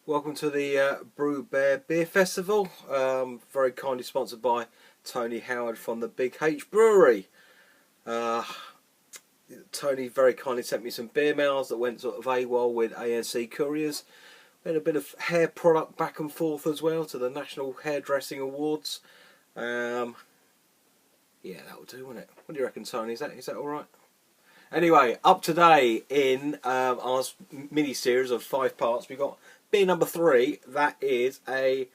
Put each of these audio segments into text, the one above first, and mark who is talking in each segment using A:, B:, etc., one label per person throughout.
A: Welcome to the Brew Bear Beer Festival. Very kindly sponsored by Tony Howard from the Big H Brewery. Tony very kindly sent me some beer mails that went sort of AWOL with ANC couriers. We had a bit of hair product back and forth as well to the National Hairdressing Awards. Yeah, that'll do, won't it? What do you reckon, Tony? Is that all right? Anyway, up today in our mini-series of 5 parts, we've got beer number 3. That is a,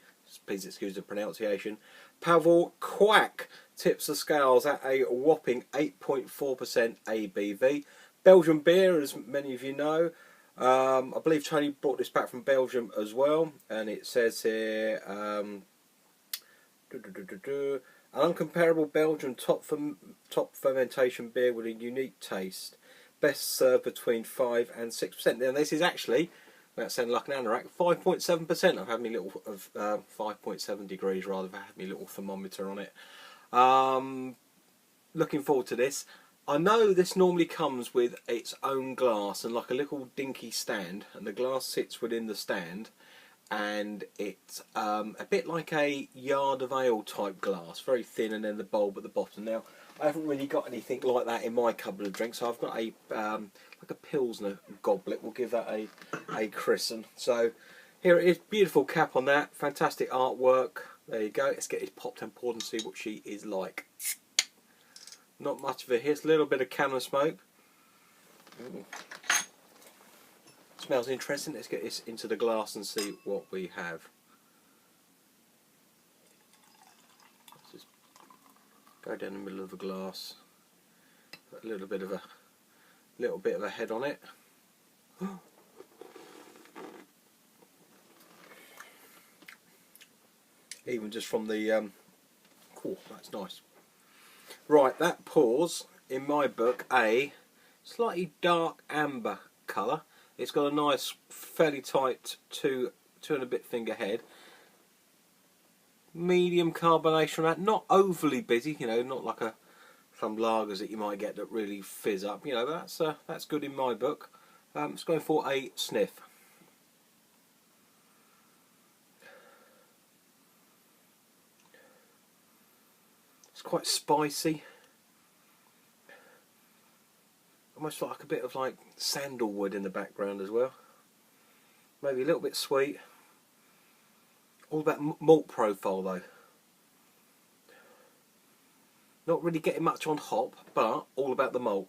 A: please excuse the pronunciation, Pauwel Kwak. Tips the scales at a whopping 8.4% ABV. Belgian beer, as many of you know. I believe Tony brought this back from Belgium as well. And it says here, an uncomparable Belgian top fermentation beer with a unique taste. Best served between 5 and 6%. Now this is actually, that sounds like an anorak, 5.7%. I've had my little 5.7 degrees rather. I've had my little thermometer on it. Looking forward to this. I know this normally comes with its own glass and like a little dinky stand, and the glass sits within the stand. And it's a bit like a yard of ale type glass, very thin, and then the bulb at the bottom. Now, I haven't really got anything like that in my cupboard of drinks, so I've got a like a Pilsner goblet. We'll give that a christen. So here it is, beautiful cap on that, fantastic artwork. There you go. Let's get this popped and poured and see what she is like. Not much of a hit, a little bit of cannon smoke. Smells interesting. Let's get this into the glass and see what we have. Let's just go down the middle of the glass. Put a little bit of a head on it. Even just from the cool, that's nice. Right, that pours in my book a slightly dark amber colour. It's got a nice, fairly tight two and a bit finger head. Medium carbonation on that, not overly busy, you know, not like some lagers that you might get that really fizz up. You know, that's good in my book. Let's go for a sniff. It's quite spicy. Almost like a bit of like sandalwood in the background as well. Maybe a little bit sweet. All about malt profile though. Not really getting much on hop, but all about the malt.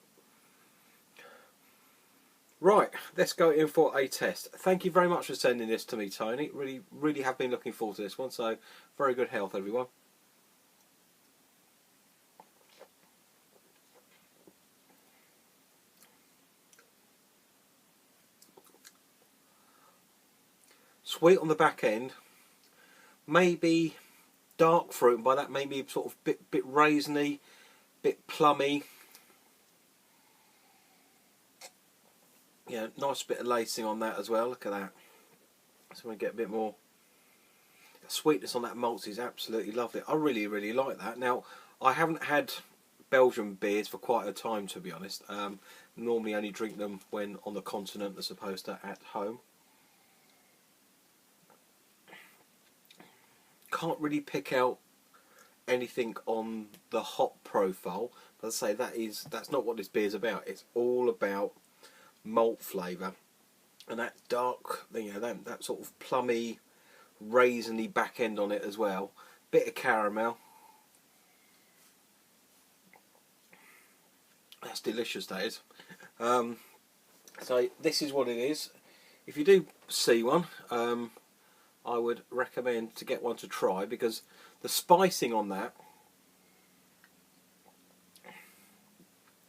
A: Right, let's go in for a test. Thank you very much for sending this to me, Tony. Really have been looking forward to this one. So, very good health, everyone. Sweet on the back end, maybe dark fruit, and by that maybe sort of bit raisiny, bit plummy. Yeah, nice bit of lacing on that as well. Look at that. So we get a bit more sweetness on that malt is absolutely lovely. I really like that. Now I haven't had Belgian beers for quite a time, to be honest. Normally only drink them when on the continent as opposed to at home. Can't really pick out anything on the hop profile, but as I say, that's not what this beer is about. It's all about malt flavour, and that dark, you know, that sort of plummy, raisiny back end on it as well. Bit of caramel. That's delicious, that is. So this is what it is. If you do see one, I would recommend to get one to try, because the spicing on that,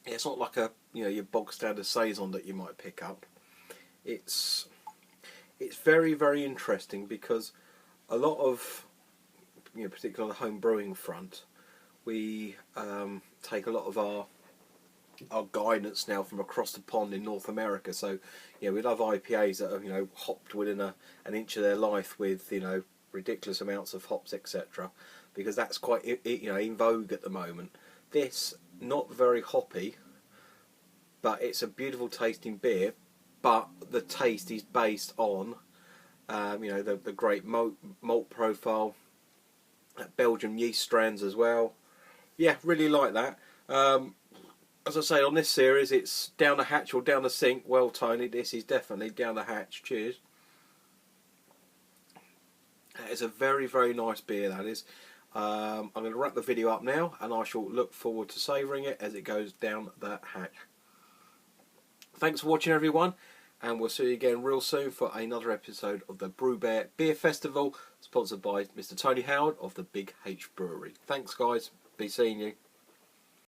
A: it's not like your bog standard saison that you might pick up. It's very interesting, because a lot of, particularly on the home brewing front, we take a lot of our guidance now from across the pond in North America. So we love IPAs that are hopped within an inch of their life with ridiculous amounts of hops, etc., because that's quite in vogue at the moment. This, not very hoppy, but it's a beautiful tasting beer, but the taste is based on You know, the great malt profile, Belgian yeast strands as well. Yeah, really like that. As I say, on this series, it's down the hatch or down the sink. Well, Tony, this is definitely down the hatch. Cheers. That is a very, very nice beer, that is. I'm going to wrap the video up now, and I shall look forward to savouring it as it goes down the hatch. Thanks for watching, everyone, and we'll see you again real soon for another episode of the Brew Bear Beer Festival, sponsored by Mr. Tony Howard of the Big H Brewery. Thanks, guys. Be seeing you.